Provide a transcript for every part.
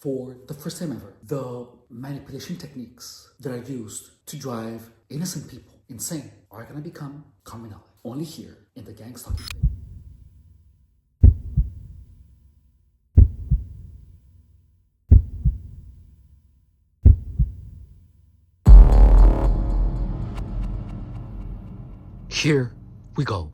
For the first time ever, the manipulation techniques that are used to drive innocent people insane are gonna become common knowledge. Only here in the Gangstalking thing. Here we go.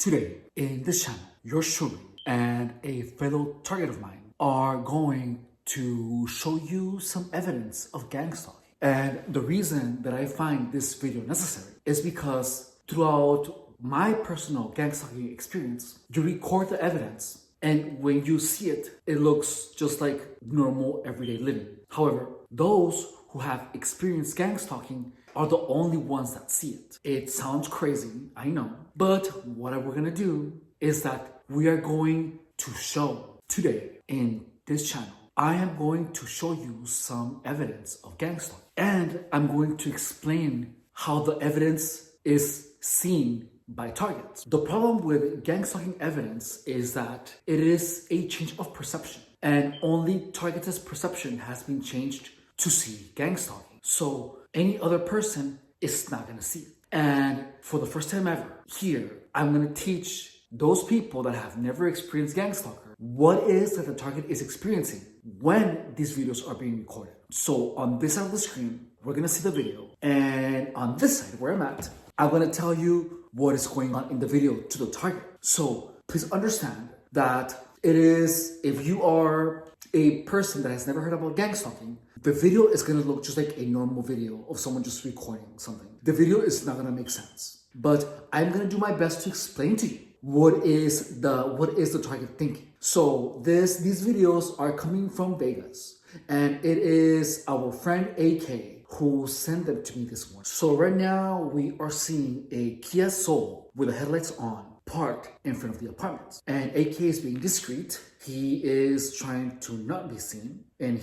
Today, in this channel, yours truly and a fellow target of mine are going to show you some evidence of gang stalking. And the reason that I find this video necessary is because throughout my personal gang stalking experience, you record the evidence, and when you see it, it looks just like normal everyday living. However, those who have experienced gang stalking are the only ones that see it. It sounds crazy, I know, but what we're gonna do is that we are going to show today in this channel, I am going to show you some evidence of gang stalking, and I'm going to explain how the evidence is seen by targets. The problem with gang stalking evidence is that it is a change of perception, and only target's perception has been changed to see gang stalking. So any other person is not gonna see it. And for the first time ever, here, I'm gonna teach those people that have never experienced gang stalker what is that the target is experiencing when these videos are being recorded. So on this side of the screen, we're gonna see the video, and on this side where I'm at, I'm gonna tell you what is going on in the video to the target. So please understand that it is, if you are a person that has never heard about gang stalking, the video is gonna look just like a normal video of someone just recording something. The video is not gonna make sense, but I'm gonna do my best to explain to you what is the target thinking. So these videos are coming from Vegas, and it is our friend AK who sent them to me this morning. So right now we are seeing a Kia Soul with the headlights on, parked in front of the apartments, and AK is being discreet. He is trying to not be seen, and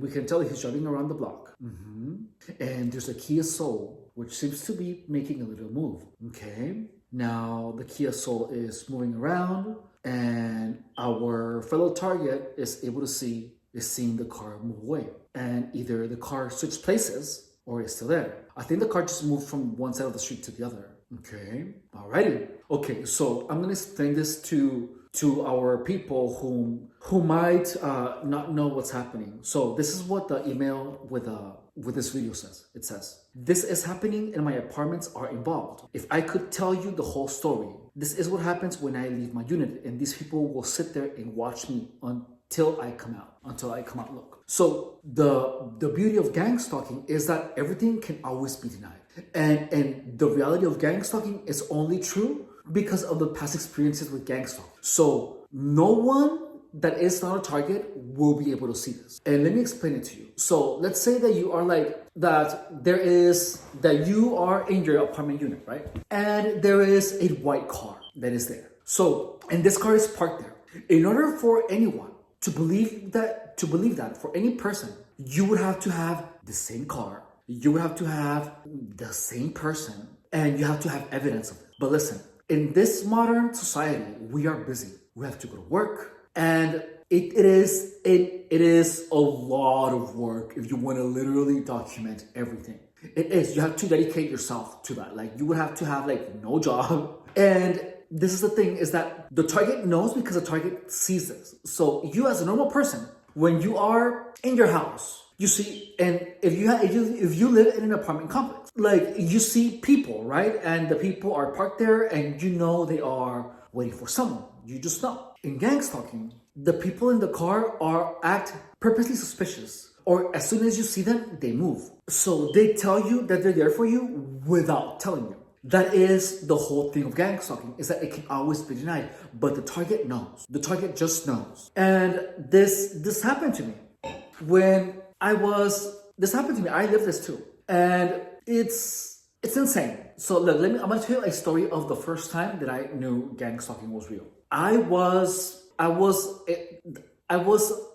we can tell he's driving around the block. And there's a Kia Soul which seems to be making a little move. Okay, now the Kia Soul is moving around, and our fellow target is seeing the car move away, and either the car switched places or is still there. I think the car just moved from one side of the street to the other. Okay, alrighty. Okay, so I'm gonna explain this to our people who might not know what's happening. So this is what the email with this video says. It says, "This is happening and my apartments are involved. If I could tell you the whole story, this is what happens when I leave my unit, and these people will sit there and watch me until I come out. Look." So the beauty of gang stalking is that everything can always be denied. And the reality of gang stalking is only true because of the past experiences with gang stalking. So no one that is not a target will be able to see this. And let me explain it to you. So let's say that you are that you are in your apartment unit, right? And there is a white car that is there. So, and this car is parked there. In order for anyone to believe that for any person, you would have to have the same car, you would have to have the same person, and you have to have evidence of it. But listen, in this modern society, we are busy. We have to go to work, and it is a lot of work if you want to literally document everything. It is. You have to dedicate yourself to that. Like, you would have to have no job. And this is the thing, is that the target knows because the target sees this. So you as a normal person, when you are in your house, you see, and if you live in an apartment complex, you see people, right? And the people are parked there, and you know they are waiting for someone. You just know. In gang stalking, the people in the car act purposely suspicious, or as soon as you see them, they move. So they tell you that they're there for you without telling you. That is the whole thing of gang stalking, is that it can always be denied, but the target knows. The target just knows. And this happened to me when this happened to me. I lived this too, and it's insane. So look, I'm gonna tell you a story of the first time that I knew gang stalking was real. I was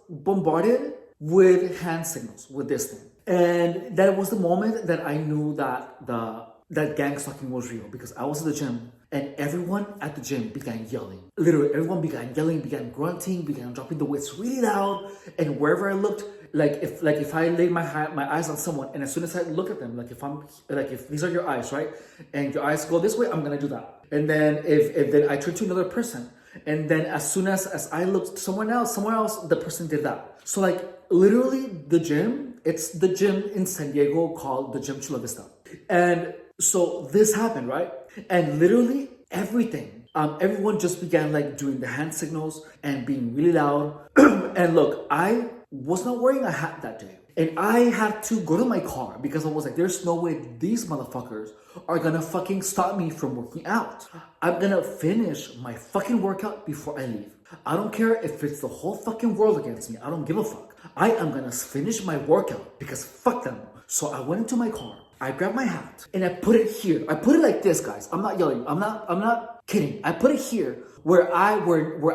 bombarded with hand signals with this thing, and that was the moment that I knew that gang stalking was real, because I was at the gym And everyone at the gym began yelling. Literally, everyone began yelling, began grunting, began dropping the weights really loud. And wherever I looked, if I lay my eyes on someone, and as soon as I look at them, if these are your eyes, right, and your eyes go this way, I'm gonna do that. And then if then I turn to another person, and then as soon as I looked somewhere else, the person did that. So like literally the gym, it's the gym in San Diego called the Gym Chula Vista. And so this happened, right? And literally everything, everyone just began like doing the hand signals and being really loud. And look, I was not wearing a hat that day. And I had to go to my car because I was like, there's no way these motherfuckers are gonna fucking stop me from working out. I'm gonna finish my fucking workout before I leave. I don't care if it's the whole fucking world against me. I don't give a fuck. I am gonna finish my workout because fuck them. So I went into my car. I grabbed my hat and I put it here. I put it like this, guys. I'm not yelling. I'm not kidding. I put it here where I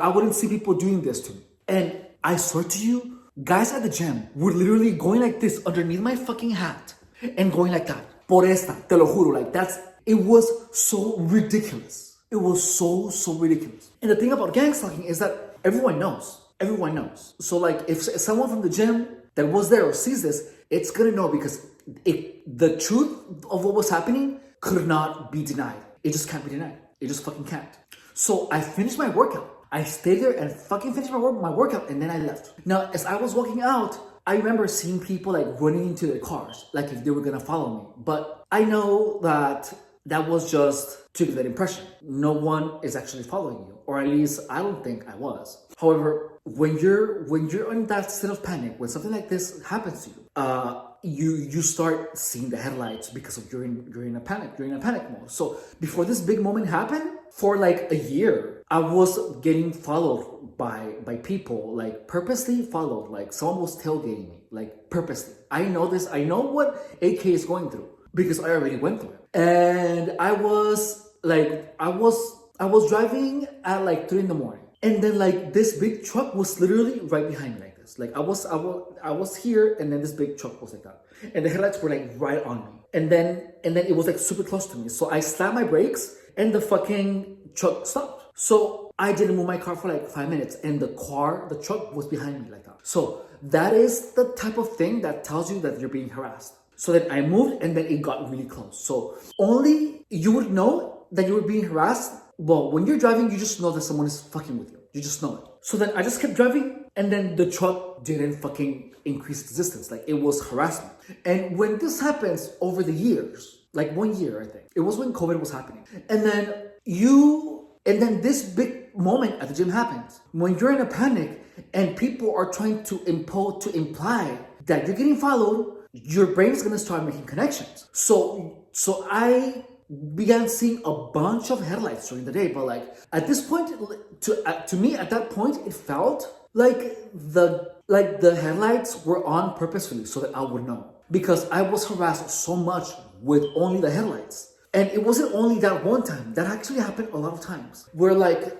wouldn't see people doing this to me. And I swear to you, guys at the gym were literally going like this underneath my fucking hat and going like that. Por esta, te lo juro, like it was so ridiculous. It was so ridiculous. And the thing about gangstalking is that everyone knows. Everyone knows. So like if someone from the gym that was there or sees this, it's gonna know because the truth of what was happening could not be denied. It just can't be denied. It just fucking can't. So I finished my workout. I stayed there and fucking finished my workout and then I left. Now, as I was walking out, I remember seeing people like running into their cars, like if they were gonna follow me. But I know that was just to give that impression. No one is actually following you, or at least I don't think I was. However, when you're in that state of panic, when something like this happens to you, you start seeing the headlights because of you're in a panic mode. So before this big moment happened, for like a year, I was getting followed by people, like purposely followed, like someone was tailgating me, like purposely. I know this, I know what AK is going through because I already went through it. And I was driving at like 3 a.m. And then like this big truck was literally right behind me like this. Like I was here and then this big truck was like that. And the headlights were like right on me. And then it was like super close to me. So I slammed my brakes and the fucking truck stopped. So I didn't move my car for like 5 minutes and the truck was behind me like that. So that is the type of thing that tells you that you're being harassed. So then I moved and then it got really close. So only you would know that you were being harassed. Well, when you're driving, you just know that someone is fucking with you. You just know it. So then I just kept driving and then the truck didn't fucking increase its distance. Like it was harassment. And when this happens over the years, like 1 year, I think, it was when COVID was happening. And then this big moment at the gym happens. When you're in a panic and people are trying to imply that you're getting followed, your brain is gonna start making connections. So I began seeing a bunch of headlights during the day, but like at this point, to me at that point, it felt like the headlights were on purposefully so that I would know, because I was harassed so much with only the headlights. And it wasn't only that one time. That actually happened a lot of times where like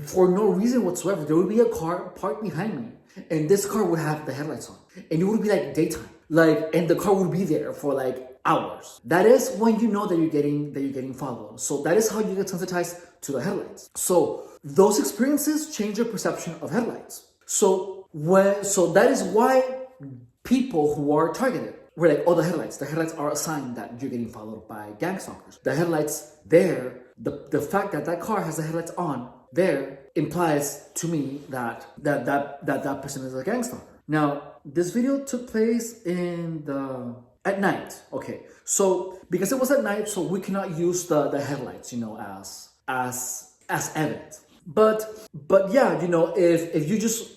for no reason whatsoever, there would be a car parked behind me and this car would have the headlights on and it would be like daytime. Like, and the car would be there for like hours. That is when you know that you're getting followed. So that is how you get sensitized to the headlights. So those experiences change your perception of headlights. So that is why people who are targeted were like, oh, the headlights are a sign that you're getting followed by gang stalkers. The headlights there, the fact that car has the headlights on there implies to me that person is a gang stalker. Now, this video took place at night. Okay, so because it was at night, so we cannot use the headlights, as evidence. But yeah, if you just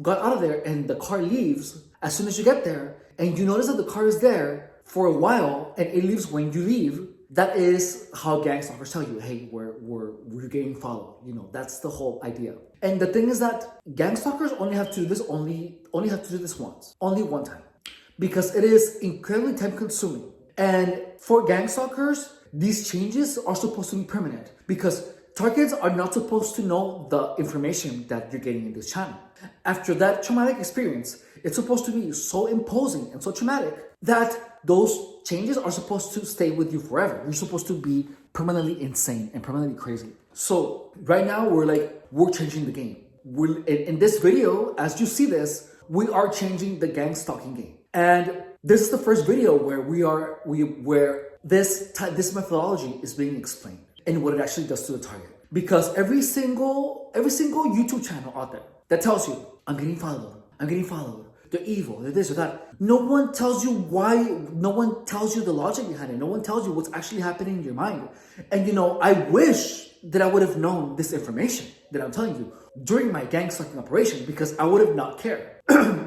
got out of there and the car leaves, as soon as you get there and you notice that the car is there for a while and it leaves when you leave, that is how gang stalkers tell you, hey, we're getting followed. That's the whole idea. And the thing is that gang stalkers only have to do this only one time, because it is incredibly time consuming. And for gang stalkers, these changes are supposed to be permanent, because targets are not supposed to know the information that you're getting in this channel. After that traumatic experience, It's supposed to be so imposing and so traumatic that those changes are supposed to stay with you forever. You're supposed to be permanently insane and permanently crazy. So right now we're changing the game. In this video, as you see this, we are changing the gang stalking game. And this is the first video where this methodology is being explained and what it actually does to the target. Because every single YouTube channel out there that tells you, I'm getting followed, they're evil, they're this or that. No one tells you why, no one tells you the logic behind it. No one tells you what's actually happening in your mind. And I wish that I would have known this information that I'm telling you during my gang stalking operation, because I would have not cared.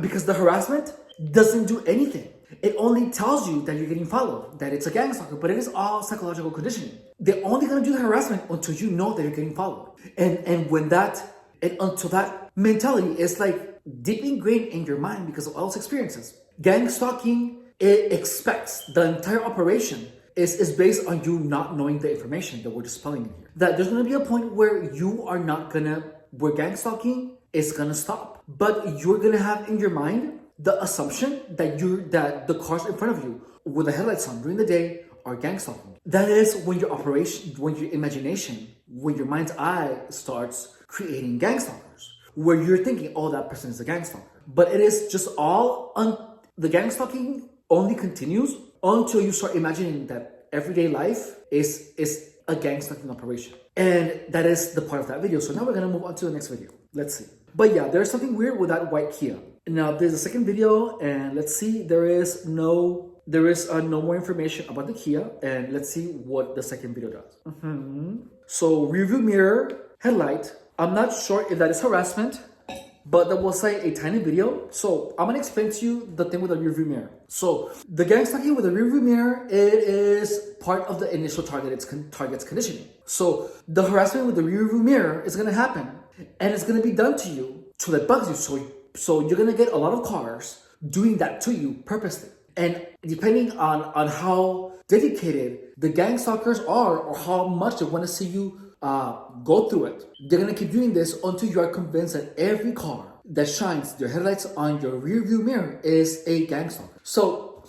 Because the harassment doesn't do anything. It only tells you that you're getting followed, that it's a gang stalker, but it is all psychological conditioning. They're only gonna do the harassment until you know that you're getting followed. And until that mentality is like deep ingrained in your mind because of all those experiences. Gang stalking, it expects the entire operation is based on you not knowing the information that we're dispelling in here. That there's gonna be a point where where gang stalking is gonna stop. But you're gonna have in your mind the assumption that the cars in front of you with the headlights on during the day are gang stalking. That is when your imagination, when your mind's eye starts creating gang stalkers, where you're thinking, oh, that person is a gang stalker. But it is just the gang stalking only continues until you start imagining that everyday life is a gang stalking operation. And that is the part of that video. So now we're gonna move on to the next video. Let's see. But yeah, there's something weird with that white Kia. Now there's a second video, and let's see. There is no more information about the Kia, and let's see what the second video does. So rearview mirror headlight. I'm not sure if that is harassment, but that will say a tiny video. So I'm gonna explain to you the thing with the rearview mirror. So the gang stalking with the rearview mirror, it is part of the initial target's conditioning. So the harassment with the rearview mirror is gonna happen, and it's gonna be done to you so that bugs you. So you're gonna get a lot of cars doing that to you purposely. And depending on how dedicated the gang stalkers are or how much they want to see you go through it, they're gonna keep doing this until you are convinced that every car that shines their headlights on your rear view mirror is a gang stalker. So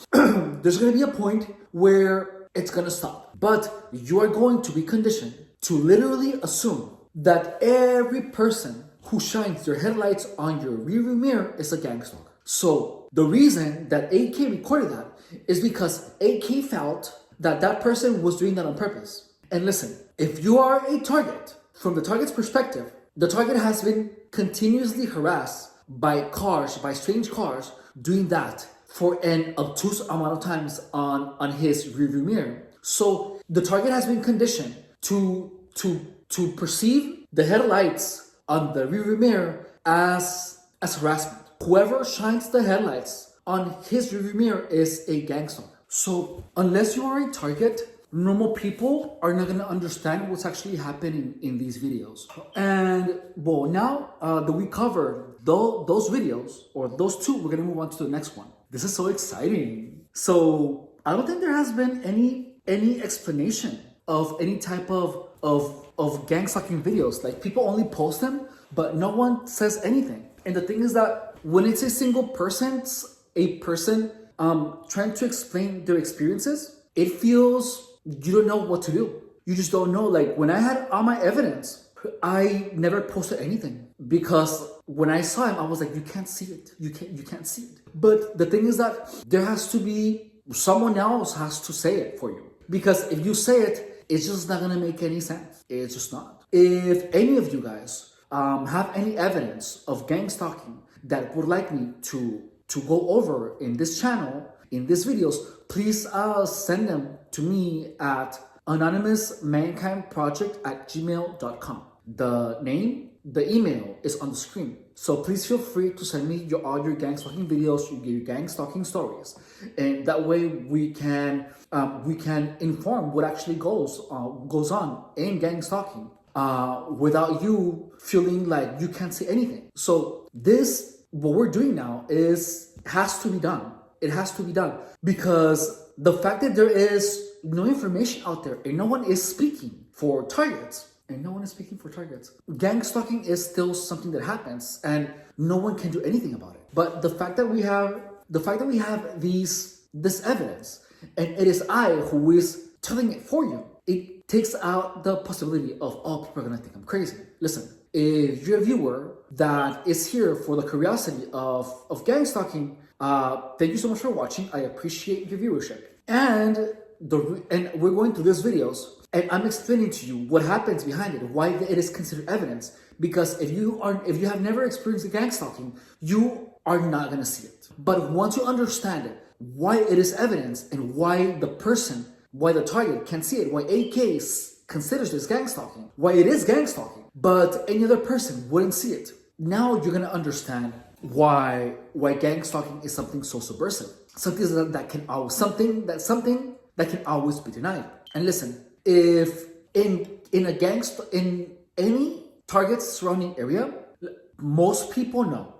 there's gonna be a point where it's gonna stop. But you are going to be conditioned to literally assume that every person who shines their headlights on your rearview mirror is a gang stalker. So the reason that AK recorded that is because AK felt that that person was doing that on purpose. And listen, if you are a target, from the target's perspective, the target has been continuously harassed by strange cars doing that for an obtuse amount of times on his rearview mirror. So the target has been conditioned to perceive the headlights on the rearview mirror as harassment. Whoever shines the headlights on his rearview mirror is a gang stalker. So unless you are a target, normal people are not gonna understand what's actually happening in these videos. And well, now that we covered those videos, or those two, we're gonna move on to the next one. This is so exciting. So I don't think there has been any explanation of any type of gang stalking videos. Like, people only post them, but no one says anything. And the thing is that when it's a single person trying to explain their experiences, it feels you don't know what to do. You just don't know. Like, when I had all my evidence, I never posted anything because when I saw him, I was like, you can't see it. You can't see it. But the thing is that there has to be someone else has to say it for you, because if you say it, it's just not gonna make any sense. It's just not. If any of you guys have any evidence of gang stalking that would like me to go over in this channel, in these videos, please send them to me at anonymousmankindproject@gmail.com. The name, the email is on the screen. So please feel free to send me all your gang stalking videos, your gang stalking stories, and that way we can inform what actually goes on in gang stalking without you feeling like you can't see anything. So what we're doing now has to be done. It has to be done because the fact that there is no information out there and no one is speaking for targets. Gang stalking is still something that happens and no one can do anything about it. But the fact that we have this evidence, and it is I who is telling it for you, it takes out the possibility of, oh, people are gonna think I'm crazy. Listen, if you're a viewer that is here for the curiosity of gang stalking, thank you so much for watching. I appreciate your viewership. And we're going through these videos, and I'm explaining to you what happens behind it, why it is considered evidence. Because if you have never experienced gang stalking, you are not gonna see it. But once you understand it, why it is evidence, and why the target can see it, why AK considers this gang stalking, why it is gang stalking, but any other person wouldn't see it. Now you're gonna understand why gang stalking is something so subversive, something that can always be denied. And listen, if in any target surrounding area, most people know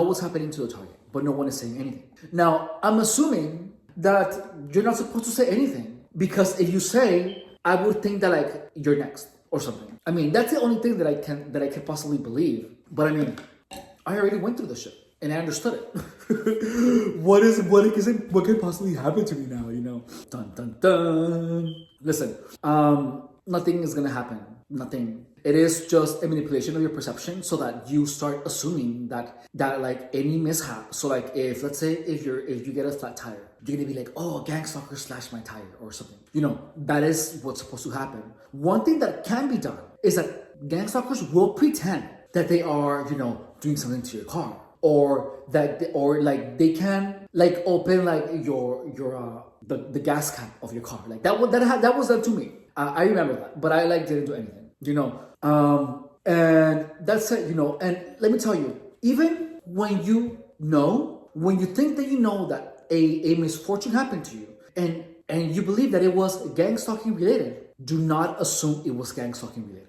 what's happening to the target, but no one is saying anything. Now, I'm assuming that you're not supposed to say anything, because if you say, I would think that like you're next or something. I mean, that's the only thing that I can possibly believe. But I mean, I already went through this shit and I understood it. What can possibly happen to me now? You know, dun dun dun. Listen, nothing is gonna happen. Nothing. It is just a manipulation of your perception, so that you start assuming that like any mishap. So like let's say if you get a flat tire, you're gonna be like, oh, a gang stalker slashed my tire or something. You know, that is what's supposed to happen. One thing that can be done is that gang stalkers will pretend that they are, you know, doing something to your car, or they can like open like the gas cap of your car. Like that was done to me. I remember that, but I like didn't do anything, you know. And that's it, you know. And let me tell you, even when you think that you know that a misfortune happened to you, and you believe that it was gang stalking related, do not assume it was gang stalking related.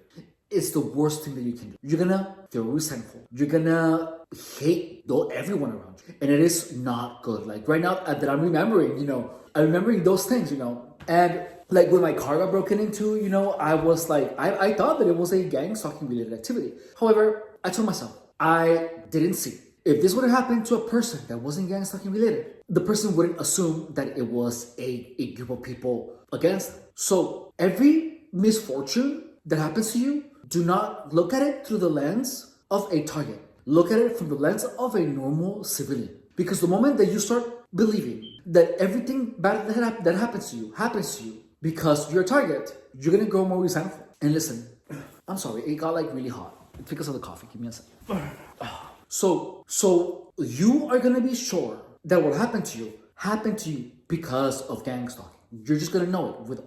It's the worst thing that you can do. You're gonna feel resentful. You're gonna hate everyone around you, and it is not good. Like right now that I'm remembering, you know, I'm remembering those things, you know. And like when my car got broken into, you know, I was like, I thought that it was a gang stalking related activity. However, I told myself, I didn't see. If this would have happened to a person that wasn't gang stalking related, the person wouldn't assume that it was a group of people against them. So every misfortune that happens to you, do not look at it through the lens of a target. Look at it from the lens of a normal civilian. Because the moment that you start believing that everything bad that happens to you because you're a target, you're gonna grow more resentful. And listen, I'm sorry, it got like really hot. It's because of the coffee. Give me a second. So you are gonna be sure that what happened to you because of gang stalking. You're just gonna know it with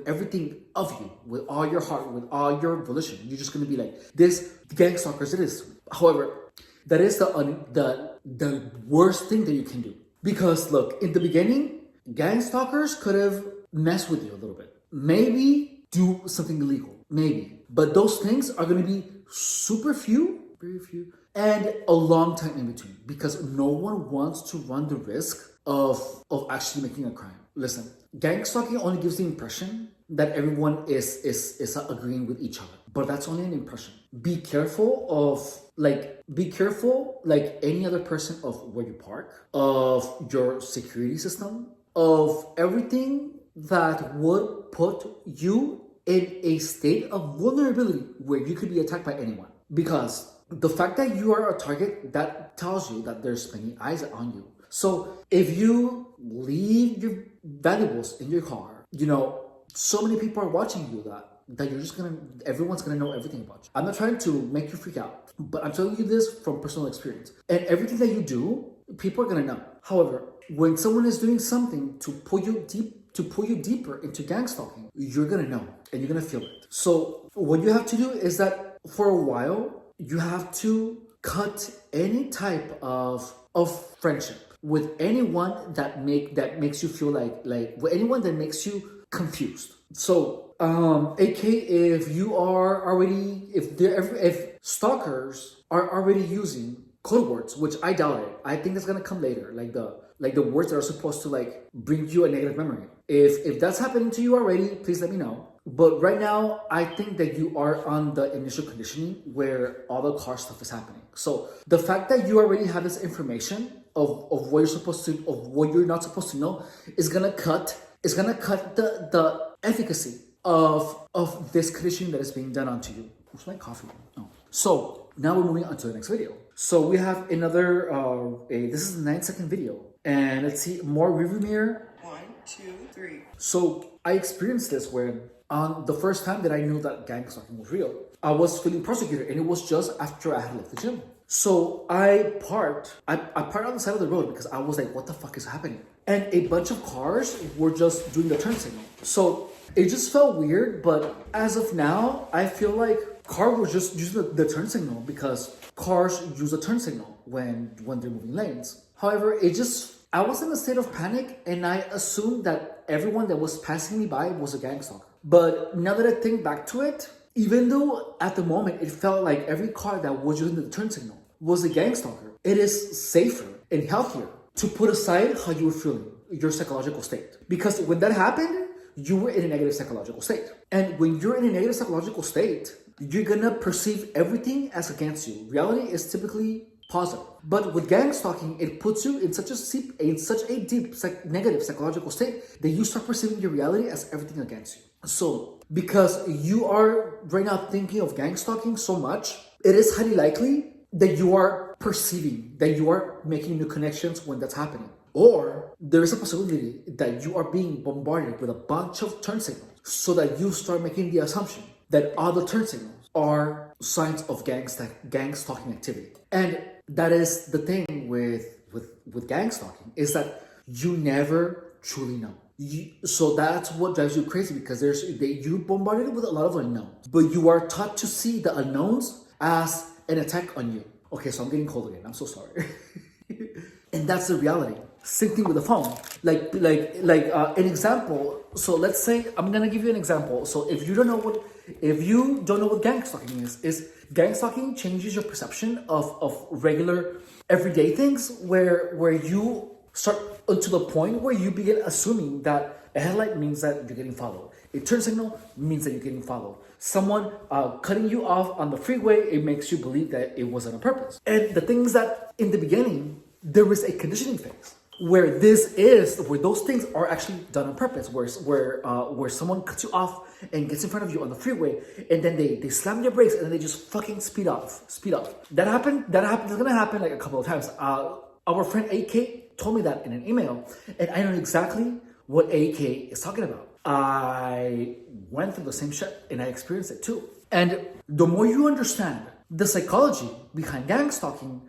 everything of you, with all your heart, with all your volition. You're just gonna be like, this gang stalkers it is. However, that is the worst thing that you can do. Because look, in the beginning, gang stalkers could have messed with you a little bit. Maybe do something illegal. Maybe. But those things are gonna be super few, very few, and a long time in between. Because no one wants to run the risk of actually making a crime. Listen, gang stalking only gives the impression that everyone is agreeing with each other, but that's only an impression. Be careful like any other person of where you park, of your security system, of everything that would put you in a state of vulnerability where you could be attacked by anyone. Because the fact that you are a target, that tells you that there's many eyes on you. So if you leave your valuables in your car, you know, so many people are watching you that everyone's gonna know everything about you. I'm not trying to make you freak out, but I'm telling you this from personal experience. And everything that you do, people are gonna know. However, when someone is doing something to pull you deeper into gang stalking, you're gonna know and you're gonna feel it. So what you have to do is that for a while, you have to cut any type of friendship with anyone that makes you feel like with anyone that makes you confused. So AK, if stalkers are already using code words, which I doubt it, I think that's gonna come later, like the words that are supposed to like bring you a negative memory. If that's happening to you already, please let me know. But right now, I think that you are on the initial conditioning where all the car stuff is happening. So the fact that you already have this information of what you're supposed to, of what you're not supposed to know, is gonna cut the efficacy of this conditioning that is being done onto you. Where's my coffee? Oh. So now we're moving on to the next video. So we have another this is the 9-second video, and let's see, more rearview mirror. 1, 2, 3. So I experienced this when on the first time that I knew that gangstalking was real, I was feeling persecuted, and it was just after I had left the gym. So I parked on the side of the road because I was like, what the fuck is happening? And a bunch of cars were just doing the turn signal. So it just felt weird, but as of now, I feel like cars were just using the turn signal because cars use the turn signal when they're moving lanes. However, I was in a state of panic, and I assumed that everyone that was passing me by was a gang stalker. But now that I think back to it, even though at the moment it felt like every car that was using the turn signal was a gang stalker, it is safer and healthier to put aside how you were feeling, your psychological state. Because when that happened, you were in a negative psychological state. And when you're in a negative psychological state, you're gonna perceive everything as against you. Reality is typically positive. But with gang stalking, it puts you in such a deep negative psychological state that you start perceiving your reality as everything against you. So, because you are right now thinking of gang stalking so much, it is highly likely that you are perceiving, that you are making new connections when that's happening. Or there is a possibility that you are being bombarded with a bunch of turn signals so that you start making the assumption that all the turn signals are signs of gang stalking activity. And that is the thing with gang stalking, is that you never truly know. So that's what drives you crazy, because you're bombarded with a lot of unknowns, but you are taught to see the unknowns as an attack on you. Okay, so I'm getting cold again. I'm so sorry. And that's the reality. Same thing with the phone. Like an example. So let's say I'm gonna give you an example. So if you don't know what gang stalking is gang stalking changes your perception of regular everyday things, where you start to the point where you begin assuming that a headlight means that you're getting followed. A turn signal means that you're getting followed. Someone cutting you off on the freeway, it makes you believe that it wasn't on purpose. And the thing is that in the beginning, there is a conditioning phase where those things are actually done on purpose, where someone cuts you off and gets in front of you on the freeway, and then they slam their brakes and then they just fucking speed off. That happened. It's gonna happen like a couple of times. Our friend AK told me that in an email, and I know exactly what AK is talking about. I went through the same shit and I experienced it too. And the more you understand the psychology behind gang stalking,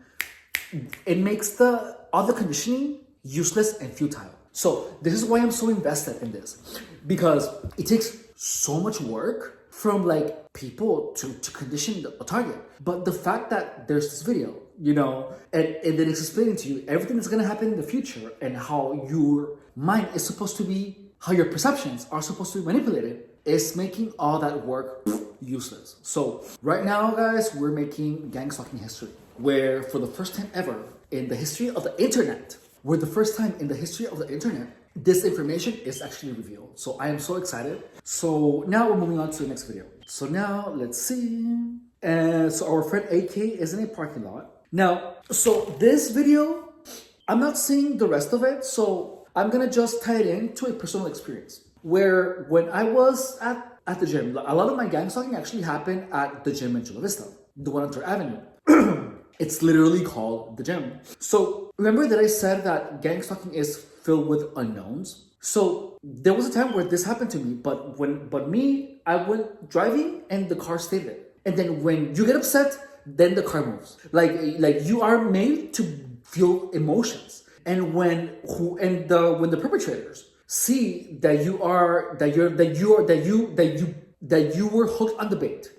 it makes all the conditioning useless and futile. So this is why I'm so invested in this, because it takes so much work from like people to condition a target. But the fact that there's this video, and then it's explaining to you everything that's gonna happen in the future and how your mind is supposed to be, how your perceptions are supposed to be manipulated, is making all that work useless. So right now, guys, we're making gang stalking history, where for the first time ever in the history of the internet, this information is actually revealed. So I am so excited. So now we're moving on to the next video. So now let's see. So our friend AK is in a parking lot. Now, so this video, I'm not seeing the rest of it. So I'm gonna just tie it in to a personal experience, where when I was at the gym, a lot of my gang stalking actually happened at the gym in Chula Vista, the one on 3rd Avenue. It's literally called the gym. So remember that I said that gang stalking is filled with unknowns? So there was a time where this happened to me, but I went driving and the car stayed there. And then when you get upset, then the car moves. Like you are made to feel emotions. And when the perpetrators see that you were hooked on the bait,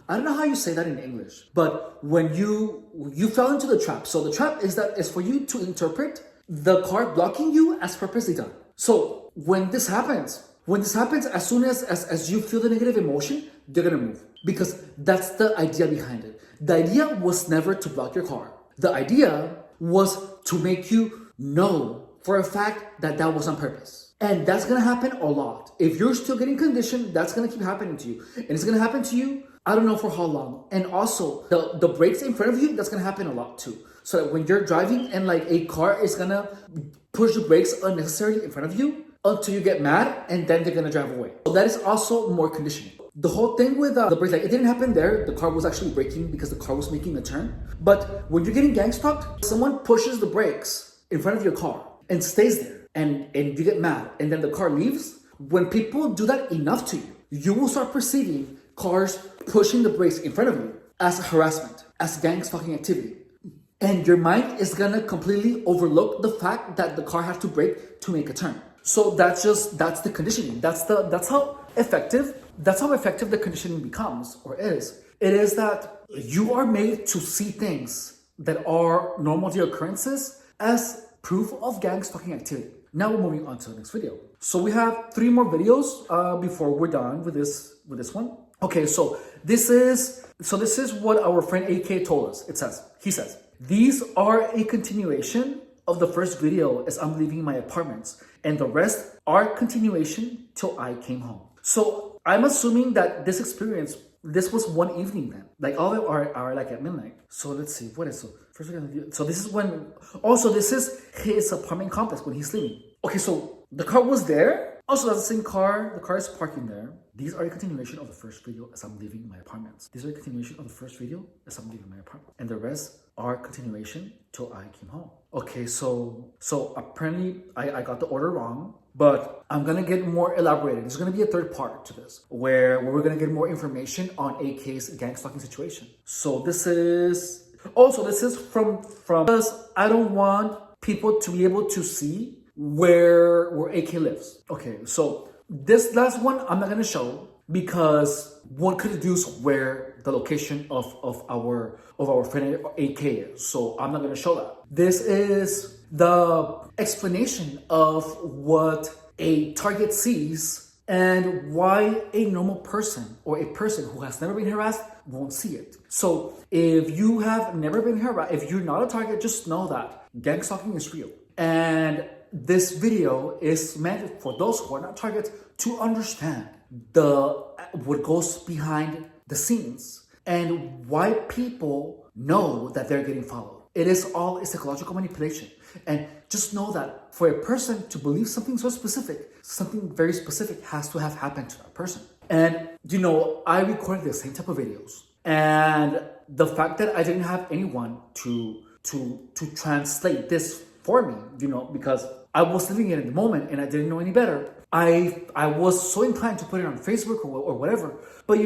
I don't know how you say that in English, but when you fell into the trap. So the trap is for you to interpret the car blocking you as purposely done. So when this happens, as soon as you feel the negative emotion, they're gonna move, because that's the idea behind it. The idea was never to block your car. The idea was to make you know for a fact that was on purpose. And that's gonna happen a lot. If you're still getting conditioned, that's gonna keep happening to you. And it's gonna happen to you, I don't know for how long. And also, the brakes in front of you, that's gonna happen a lot too. So that when you're driving and like a car is gonna push the brakes unnecessarily in front of you until you get mad, and then they're gonna drive away. So that is also more conditioning. The whole thing with the brakes, like it didn't happen there. The car was actually braking because the car was making a turn. But when you're getting gang stalked, someone pushes the brakes in front of your car and stays there, and you get mad, and then the car leaves. When people do that enough to you, you will start perceiving cars pushing the brakes in front of you as harassment, as gang stalking activity. And your mind is gonna completely overlook the fact that the car has to brake to make a turn. So that's the conditioning. That's how effective the conditioning becomes or is. It is that you are made to see things that are normal to occurrences as proof of gang stalking activity. Now we're moving on to the next video. So we have 3 more videos before we're done with this one. Okay, so this is what our friend AK told us. He says, these are a continuation of the first video as I'm leaving my apartments, and the rest are continuation till I came home. So I'm assuming that this was one evening then. Like all of them are like at midnight. So let's see, what is so first we're gonna do. So this is when also this is his apartment complex when he's sleeping. Okay, so the car was there. Also, that's the same car. The car is parking there. These are a continuation of the first video as I'm leaving my apartments. These are a continuation of the first video as I'm leaving my apartment. And the rest are continuation till I came home. Okay, so apparently I got the order wrong, but I'm gonna get more elaborated. There's gonna be a third part to this where we're gonna get more information on AK's gang stalking situation. So this is from because I don't want people to be able to see where AK lives. Okay, so this last one I'm not gonna show because one could deduce where the location of our friend AK is. So I'm not gonna show that. This is the explanation of what a target sees and why a normal person or a person who has never been harassed won't see it. So if you have never been harassed, if you're not a target, just know that gang stalking is real. And this video is meant for those who are not targets to understand what goes behind the scenes and why people know that they're getting followed. It is all a psychological manipulation. And just know that for a person to believe something so specific, something very specific has to have happened to that person. And I recorded the same type of videos. And the fact that I didn't have anyone to translate this for me, because I was living it in the moment and I didn't know any better. I was so inclined to put it on Facebook or whatever. But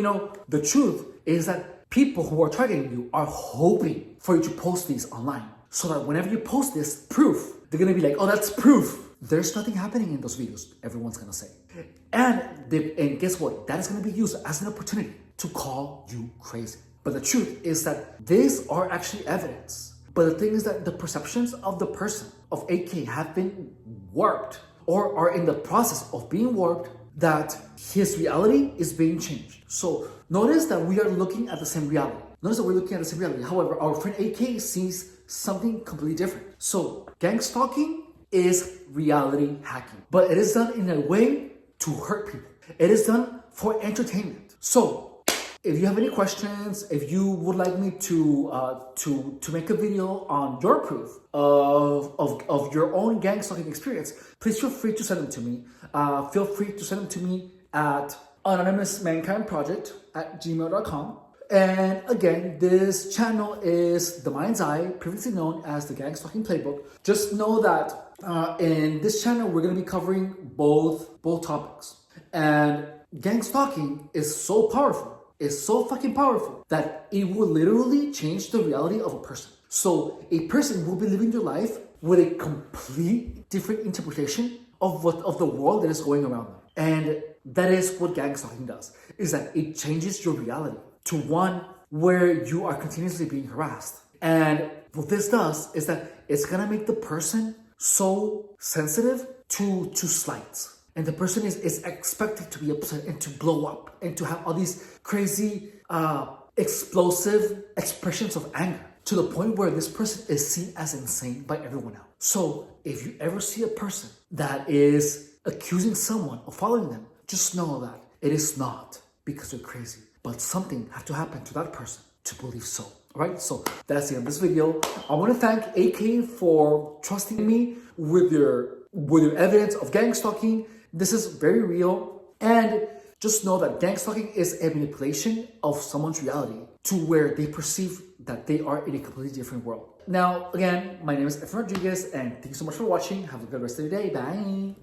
the truth is that people who are targeting you are hoping for you to post these online. So that whenever you post this proof, they're gonna be like, oh, that's proof. There's nothing happening in those videos, everyone's gonna say. And guess what? That is gonna be used as an opportunity to call you crazy. But the truth is that these are actually evidence. But the thing is that the perceptions of the person, of AK, have been warped or are in the process of being warped, that his reality is being changed. So notice that we are looking at the same reality. However, our friend AK sees something completely different. So gang stalking is reality hacking, but it is done in a way to hurt people. It is done for entertainment. So if you have any questions, if you would like me to make a video on your proof of your own gang stalking experience, please feel free to send them to me. Feel free to send them to me at anonymousmankindproject@gmail.com. And again, this channel is The Mind's Eye, previously known as the Gang Stalking Playbook. Just know that in this channel, we're going to be covering both topics. And gang stalking is so powerful. Is so fucking powerful that it will literally change the reality of a person. So a person will be living their life with a complete different interpretation of the world that is going around them. And that is what gang stalking does, is that it changes your reality to one where you are continuously being harassed. And what this does is that it's gonna make the person so sensitive to slights. And the person is expected to be upset and to blow up and to have all these crazy, explosive expressions of anger to the point where this person is seen as insane by everyone else. So if you ever see a person that is accusing someone of following them, just know that it is not because they're crazy, but something had to happen to that person to believe so. Alright, so that's the end of this video. I want to thank AK for trusting me with your evidence of gang stalking. This is very real, and just know that gang stalking is a manipulation of someone's reality to where they perceive that they are in a completely different world. Now, again, my name is Efren Rodriguez, and thank you so much for watching. Have a good rest of your day. Bye.